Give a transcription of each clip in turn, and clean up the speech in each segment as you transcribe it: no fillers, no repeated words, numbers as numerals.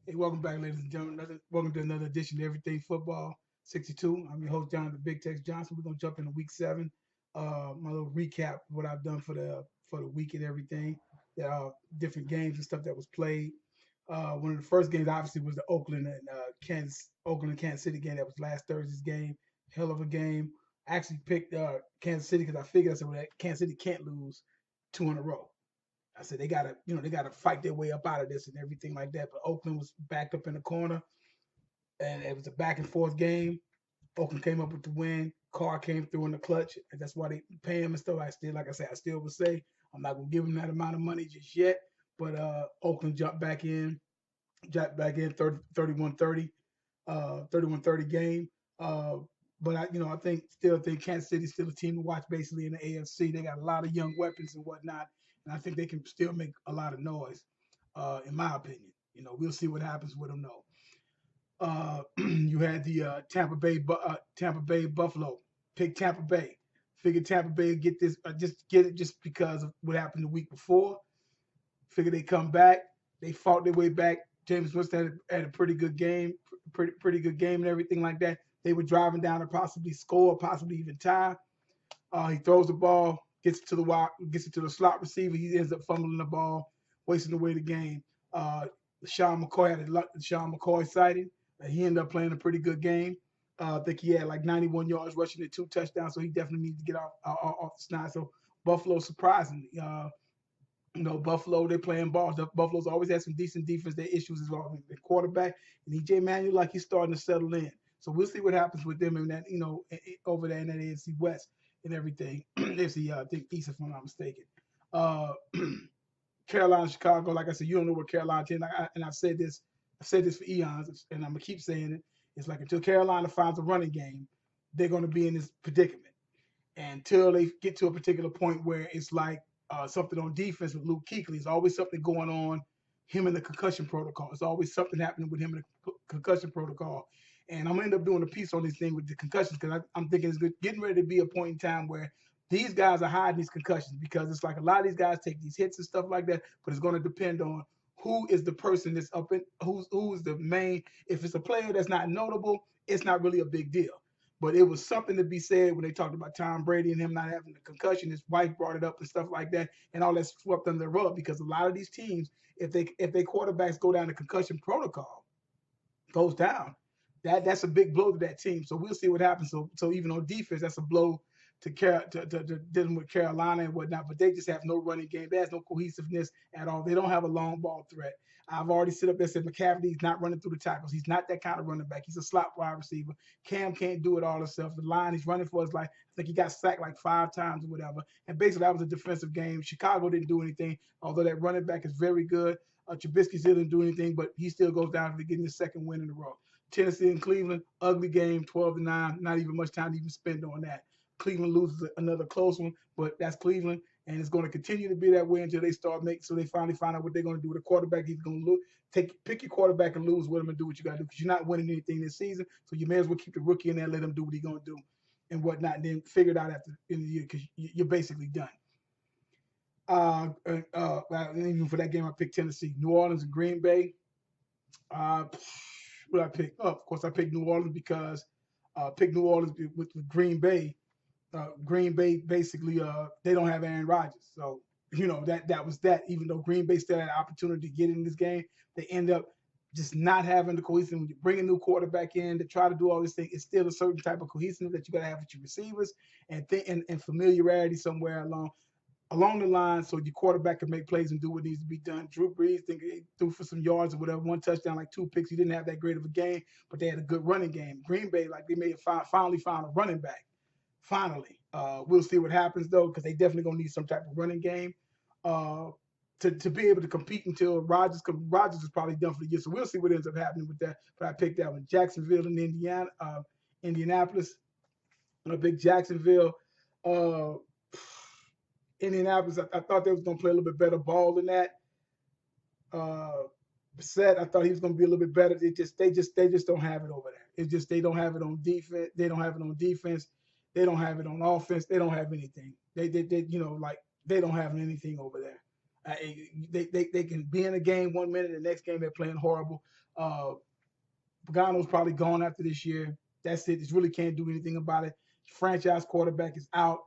Hey, welcome back, ladies and gentlemen. Welcome to another edition of Everything Football 62. I'm your host, John the Big Tex Johnson. We're gonna jump into week 7. My little recap of what I've done for the week and everything. Different games and stuff that was played. One of the first games obviously was the Oakland and Kansas City game. That was last Thursday's game. Hell of a game. I actually picked Kansas City because I figured well, Kansas City can't lose two in a row. I said they gotta fight their way up out of this and everything like that. But Oakland was backed up in the corner, and it was a back and forth game. Oakland came up with the win. Carr came through in the clutch, and that's why they pay him and stuff. Like I said, I still would say I'm not gonna give him that amount of money just yet. But Oakland jumped back in 31-30, 31-30 game. But I think Kansas City's still a team to watch basically in the AFC. They got a lot of young weapons and whatnot, and I think they can still make a lot of noise. In my opinion, we'll see what happens with them though. You had the Tampa Bay Buffalo pick Tampa Bay. Figured Tampa Bay would get this, just get it just because of what happened the week before. Figured they come back. They fought their way back. James Winston had a pretty good game, pretty good game and everything like that. They were driving down to possibly score, possibly even tie. He throws the ball, gets it to the slot receiver. He ends up fumbling the ball, wasting away the game. Sean McCoy had a Sean McCoy sighting. He ended up playing a pretty good game. I think he had like 91 yards rushing and 2 touchdowns, so he definitely needs to get off the snide. So Buffalo surprisingly, Buffalo, they're playing ball. Buffalo's always had some decent defense. Their issues is all the quarterback and EJ Manuel, like he's starting to settle in. So we'll see what happens with them in that, over there in that AFC West and everything. AFC, I think East, if I'm not mistaken. Uh, Carolina, Chicago, like I said, you don't know where Carolina is. And I've said this for eons, and I'm gonna keep saying it. It's like until Carolina finds a running game, they're gonna be in this predicament until they get to a particular point where it's like something on defense with Luke Kuechly. There's always something going on, him in the concussion protocol. It's always something happening with him in the concussion protocol. And I'm gonna end up doing a piece on this thing with the concussions because I'm thinking it's getting ready to be a point in time where these guys are hiding these concussions because it's like a lot of these guys take these hits and stuff like that, but it's going to depend on who is the person that's up in who's the main. If it's a player that's not notable, it's not really a big deal. But it was something to be said when they talked about Tom Brady and him not having the concussion. His wife brought it up and stuff like that, and all that swept under the rug because a lot of these teams, if they quarterbacks go down the concussion protocol, goes down, that's a big blow to that team. So we'll see what happens. So even on defense, that's a blow to dealing with Carolina and whatnot. But they just have no running game. There's no cohesiveness at all. They don't have a long ball threat. I've already sit up there and said McCaffrey's not running through the tackles. He's not that kind of running back. He's a slot wide receiver. Cam can't do it all himself. The line he's running for is like I think he got sacked like 5 times or whatever. And basically that was a defensive game. Chicago didn't do anything, although that running back is very good. Trubisky still didn't do anything, but he still goes down to getting his second win in a row. Tennessee and Cleveland, ugly game, 12-9. Not even much time to even spend on that. Cleveland loses another close one, but that's Cleveland, and it's going to continue to be that way until they start making. So they finally find out what they're going to do with the quarterback. He's going to pick your quarterback and lose with him and do what you got to do because you're not winning anything this season. So you may as well keep the rookie in there, and let him do what he's going to do and whatnot, and then figure it out after the end of the year because you're basically done. Even for that game, I picked Tennessee, New Orleans, and Green Bay. Uh, what I pick? Oh, of course, I picked New Orleans because picked New Orleans with Green Bay. Green Bay basically they don't have Aaron Rodgers, so that was that. Even though Green Bay still had an opportunity to get in this game, they end up just not having the cohesive. When you bring a new quarterback in to try to do all this thing, it's still a certain type of cohesiveness that you got to have with your receivers and familiarity somewhere along the line so your quarterback can make plays and do what needs to be done. Drew Brees think he threw for some yards or whatever, 1 touchdown, like 2 picks. He didn't have that great of a game, but they had a good running game. Green Bay, like they may have finally found a running back. Finally, we'll see what happens though, because they definitely gonna need some type of running game uh, to be able to compete until Rogers is probably done for the year. So we'll see what ends up happening with that. But I picked that one, Jacksonville and Indianapolis. A big Jacksonville. Uh, Indianapolis, I thought they was gonna play a little bit better ball than that. Uh, Set, I thought he was gonna be a little bit better. They just don't have it over there. It's just they don't have it on defense. They don't have it on defense. They don't have it on offense. They don't have anything. They like they don't have anything over there. They can be in a game 1 minute, the next game they're playing horrible. Pagano's probably gone after this year. That's it. Just really can't do anything about it. Franchise quarterback is out.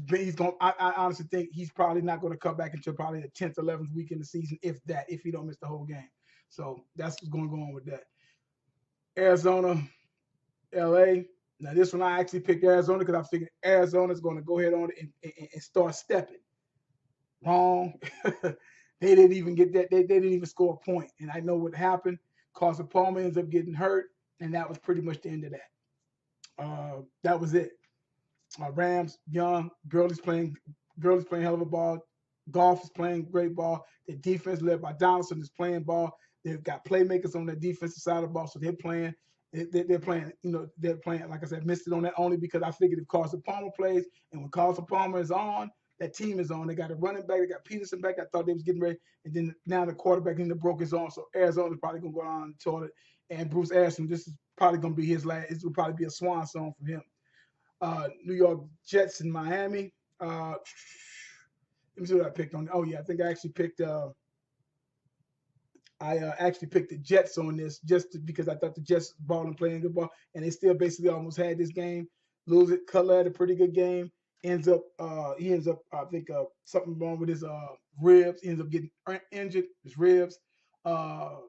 He's going. I honestly think he's probably not going to come back until probably the 10th, 11th week in the season, if that, if he don't miss the whole game. So that's what's going to go on with that. Arizona, LA. Now this one I actually picked Arizona because I figured Arizona's going to go ahead on and start stepping. Wrong. They didn't even get that. They didn't even score a point. And I know what happened. Carson Palmer ends up getting hurt, and that was pretty much the end of that. That was it. Rams, young, Gurley's playing hell of a ball. Goff is playing great ball. The defense led by Donaldson is playing ball. They've got playmakers on the defensive side of the ball, so they're playing. They're playing, they're playing, like I said, missed it on that only because I figured if Carson Palmer plays, and when Carson Palmer is on, that team is on. They got a running back, they got Peterson back. I thought they was getting ready, and then now the quarterback in the broke his arm, so Arizona's probably going to go on the toilet. And Bruce Ashton, this is probably going to be his last. It will probably be a swan song for him. New York Jets in Miami. Let me see what I picked on. Oh yeah, I think I actually picked. I actually picked the Jets on this because I thought the Jets ball and playing good ball, and they still basically almost had this game. Lose it. Cutler had a pretty good game. He ends up, I think, something wrong with his ribs. He ends up getting injured, his ribs. The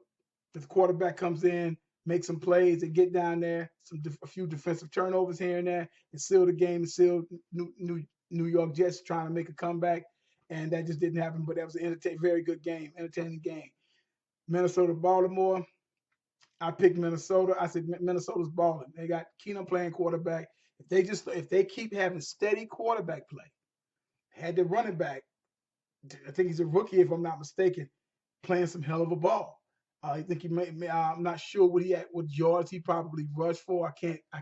quarterback comes in, makes some plays, and get down there, a few defensive turnovers here and there, and seal the game, and seal New York Jets trying to make a comeback, and that just didn't happen. But that was an very good game, entertaining game. Minnesota, Baltimore. I picked Minnesota. I said Minnesota's balling. They got Keenum playing quarterback. If they keep having steady quarterback play, had the running back, I think he's a rookie if I'm not mistaken, playing some hell of a ball. I think he may I'm not sure what yards he probably rushed for. I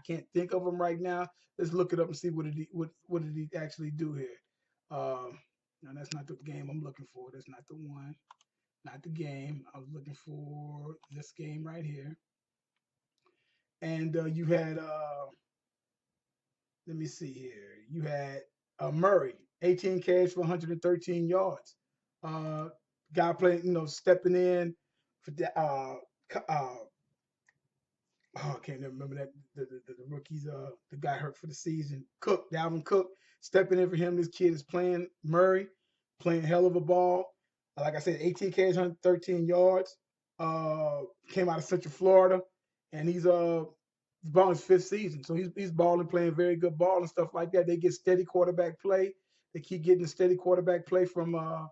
can't think of him right now. Let's look it up and see what did he actually do here. No, that's not the game I'm looking for. That's not the one. Not the game. I was looking for this game right here. And you had let me see here. You had Murray, 18 carries for 113 yards. Guy playing, stepping in for the I can't remember that the rookies the guy hurt for the season. Dalvin Cook stepping in for him. This kid is playing Murray, playing hell of a ball. Like I said, 18 carries, 113 yards. Came out of Central Florida, and he's balling his 5th season. So he's balling, playing very good ball and stuff like that. They get steady quarterback play. They keep getting steady quarterback play from their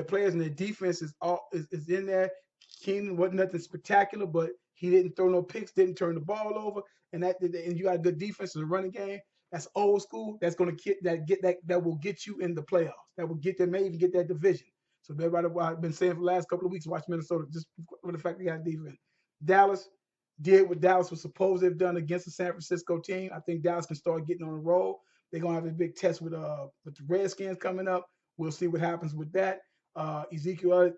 players, and their defense is in there. Keenan wasn't nothing spectacular, but he didn't throw no picks, didn't turn the ball over, and you got a good defense in the running game. That's old school. That's going to that will get you in the playoffs. That will get them, may even get that division. So everybody, what I've been saying for the last couple of weeks, watch Minnesota just for the fact they got defense. Dallas did what Dallas was supposed to have done against the San Francisco team. I think Dallas can start getting on the roll. They're gonna have a big test with the Redskins coming up. We'll see what happens with that. Ezekiel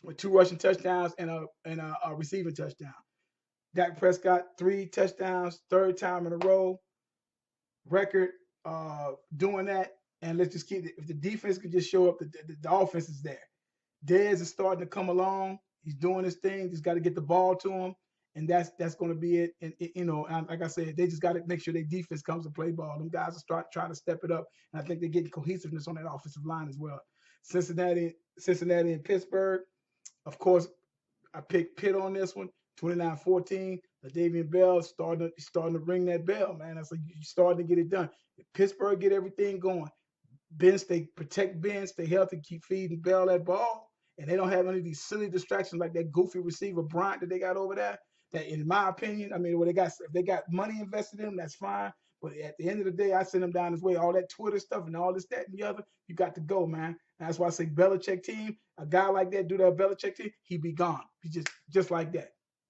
with 2 rushing touchdowns and a receiving touchdown. Dak Prescott 3 touchdowns, 3rd time in a row. Record doing that, and let's just keep it. If the defense could just show up, the offense is there. Dez is starting to come along. He's doing his thing. Just got to get the ball to him, and that's going to be it. And like I said, they just got to make sure their defense comes to play ball. Them guys are trying to step it up, and I think they're getting cohesiveness on that offensive line as well. Cincinnati, and Pittsburgh. Of course, I picked Pitt on this one, 29-14. LaDavian Bell starting to ring that bell, man. That's like you're starting to get it done. If Pittsburgh get everything going, protect Ben, stay healthy, keep feeding Bell that ball, and they don't have any of these silly distractions like that goofy receiver Bryant that they got over there. That, in my opinion, I mean, if they got money invested in them, that's fine. But at the end of the day, I send them down this way. All that Twitter stuff and all this, that, and the other, you got to go, man. And that's why I say Belichick team, a guy like that do that Belichick team, he be gone. He just like that.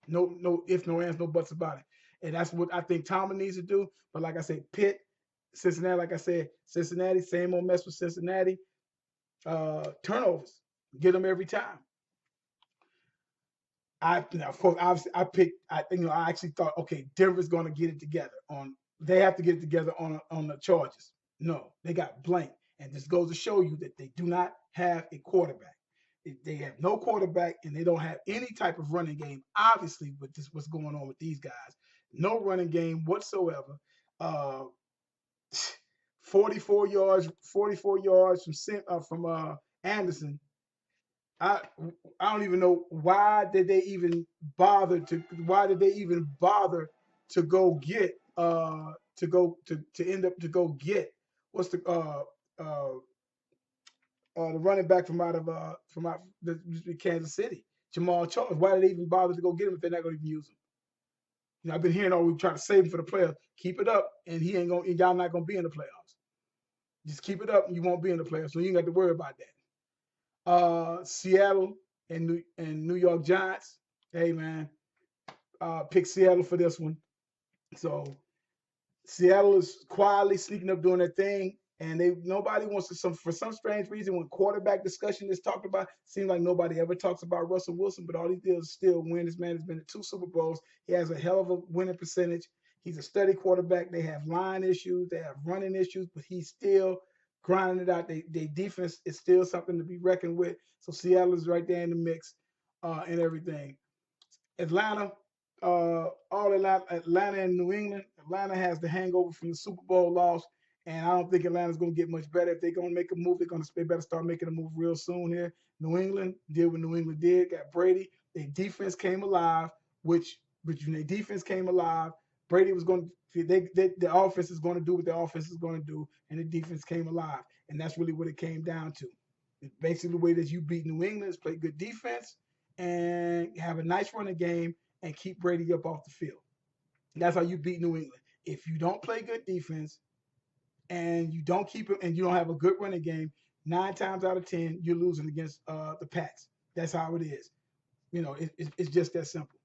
No ifs, no ands, no buts about it. And that's what I think Tomlin needs to do. But like I said, Pitt, Cincinnati, like I said, Cincinnati, same old mess with Cincinnati. Turnovers, get them every time. Of course, obviously, I actually thought, okay, Denver's going to get it together. They have to get it together on the Chargers. No, they got blanked. And this goes to show you that they do not have a quarterback. They have no quarterback and they don't have any type of running game. Obviously, with this, what's going on with these guys, no running game whatsoever. Uh, 44 yards from Anderson. I I don't even know why did they even bother to go get to end up to go get what's uh the running back from out the Kansas City, Jamal Charles. Why did they even bother to go get him if they're not going to even use him? You know, I've been hearing all we try to save him for the playoffs. Keep it up, and he ain't gonna. And y'all not gonna be in the playoffs. Just keep it up, and you won't be in the playoffs. So you ain't got to worry about that. Seattle and New York Giants. Hey man, pick Seattle for this one. So Seattle is quietly sneaking up doing their thing, and nobody wants to for some strange reason when quarterback discussion is talked about, seems like nobody ever talks about Russell Wilson, but all he did is still win. This man has been to 2 Super Bowls. He has a hell of a winning percentage. He's a steady quarterback. They have line issues, they have running issues, but he's still grinding it out. They defense is still something to be reckoned with. So Seattle is right there in the mix and everything. Atlanta, all Atlanta and New England. Atlanta has the hangover from the Super Bowl loss, and I don't think Atlanta's going to get much better. If they're going to make a move, they better start making a move real soon here. New England did what New England did, got Brady. Their defense came alive, which when their defense came alive, Brady was going to, the offense is going to do what the offense is going to do, and the defense came alive. And that's really what it came down to. Basically, the way that you beat New England is play good defense and have a nice running game and keep Brady up off the field. That's how you beat New England. If you don't play good defense and you don't keep it and you don't have a good running game, 9 times out of 10 you're losing against the Pats. That's how it is. You know, it's just that simple.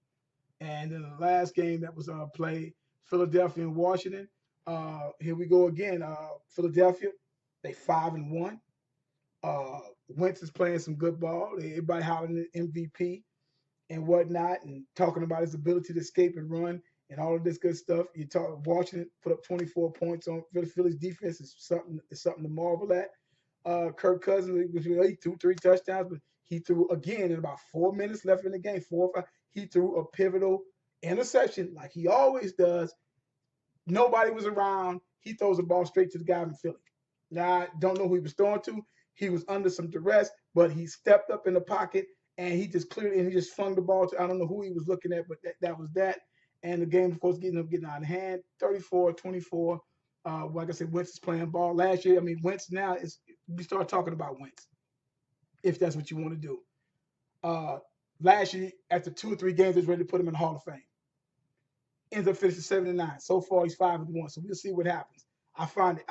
And then the last game that was played, Philadelphia and Washington. Here we go again. Philadelphia, they 5-1. Wentz is playing some good ball. Everybody hollering at MVP and whatnot, and talking about his ability to escape and run and all of this good stuff. You talk Washington put up 24 points on Philly's defense is something to marvel at. Kirk Cousins, he threw 3 touchdowns, but he threw again in about 4 minutes left in the game, 4 or 5. He threw a pivotal interception like he always does. Nobody was around. He throws the ball straight to the guy in Philly. Now, I don't know who he was throwing to. He was under some duress, but he stepped up in the pocket and he just cleared and he just flung the ball to, I don't know who he was looking at, but that was that. And the game, of course, getting out of hand, 34-24. Like I said, Wentz is playing ball. Last year, I mean, Wentz now is, we start talking about Wentz, if that's what you want to do. Last year, after 2 or 3 games, they was ready to put him in the Hall of Fame. Ends up finishing 7-9. So far, he's 5-1. So we'll see what happens. I find it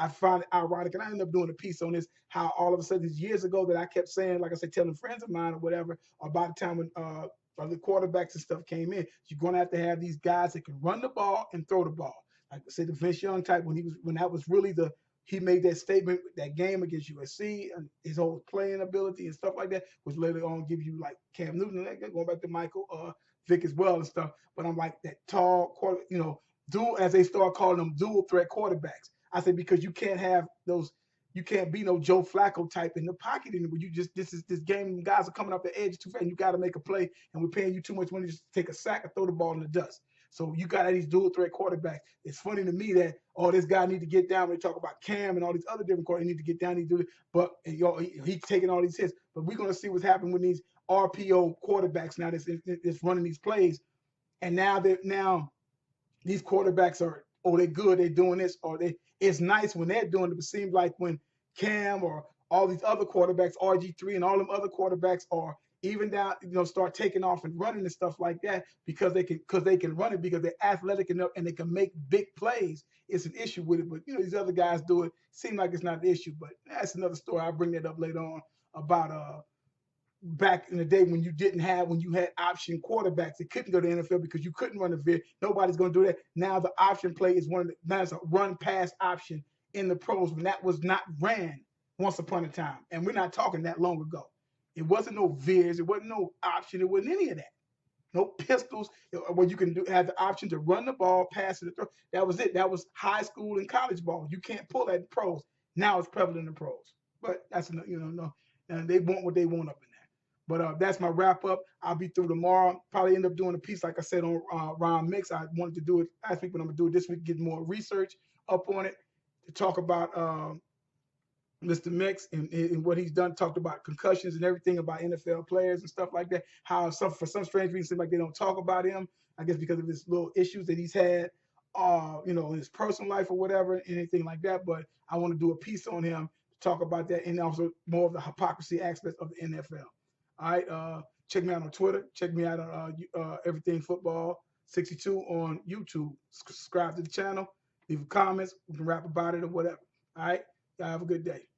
ironic, and I ended up doing a piece on this. How all of a sudden, years ago, that I kept saying, like I said, telling friends of mine or whatever, about the time when the quarterbacks and stuff came in, you're going to have these guys that can run the ball and throw the ball. Like I said, the Vince Young type when that was really he made that statement, that game against USC, and his whole playing ability and stuff like that, which later on give you like Cam Newton, going back to Michael Vick as well and stuff. But I'm like that tall dual, as they start calling them, dual threat quarterbacks. I said because you can't have those. You can't be no Joe Flacco type in the pocket anymore. You just this game. Guys are coming off the edge too fast. And you got to make a play, and we're paying you too much money just to take a sack and throw the ball in the dust. So you got these dual threat quarterbacks. It's funny to me that this guy need to get down. When they talk about Cam and all these other different quarterbacks, need to get down. He do it, but he's taking all these hits. But we're gonna see what's happening with these RPO quarterbacks now that's running these plays, and now these quarterbacks are they're good, they're doing this, or it's nice when they're doing it. It seems like when Cam or all these other quarterbacks, RG3 and all them other quarterbacks are even down, start taking off and running and stuff like that because they can run it because they're athletic enough and they can make big plays. It's an issue with it, but these other guys do it. Seem like it's not an issue, but that's another story. I'll bring that up later on about back in the day when you had option quarterbacks that couldn't go to the NFL because you couldn't run a veer. Nobody's going to do that. Now the option play is that's a run pass option in the pros when that was not ran once upon a time. And we're not talking that long ago. It wasn't no veers. It wasn't no option. It wasn't any of that. No pistols where you can have the option to run the ball, pass it, throw. That was it. That was high school and college ball. You can't pull that in pros. Now it's prevalent in pros, but that's no, and they want what they want up in there. But that's my wrap up. I'll be through tomorrow. Probably end up doing a piece like I said on Ron Mix. I wanted to do it last week, but I'm gonna do it this week. Get more research up on it to talk about Mr. Mix and what he's done. Talked about concussions and everything about NFL players and stuff like that. How for some strange reason, it seems like they don't talk about him. I guess because of his little issues that he's had, in his personal life or whatever, anything like that. But I want to do a piece on him to talk about that and also more of the hypocrisy aspects of the NFL. All right. Check me out on Twitter. Check me out on Everything Football 62 on YouTube. Subscribe to the channel. Leave comments. We can rap about it or whatever. All right. Y'all have a good day.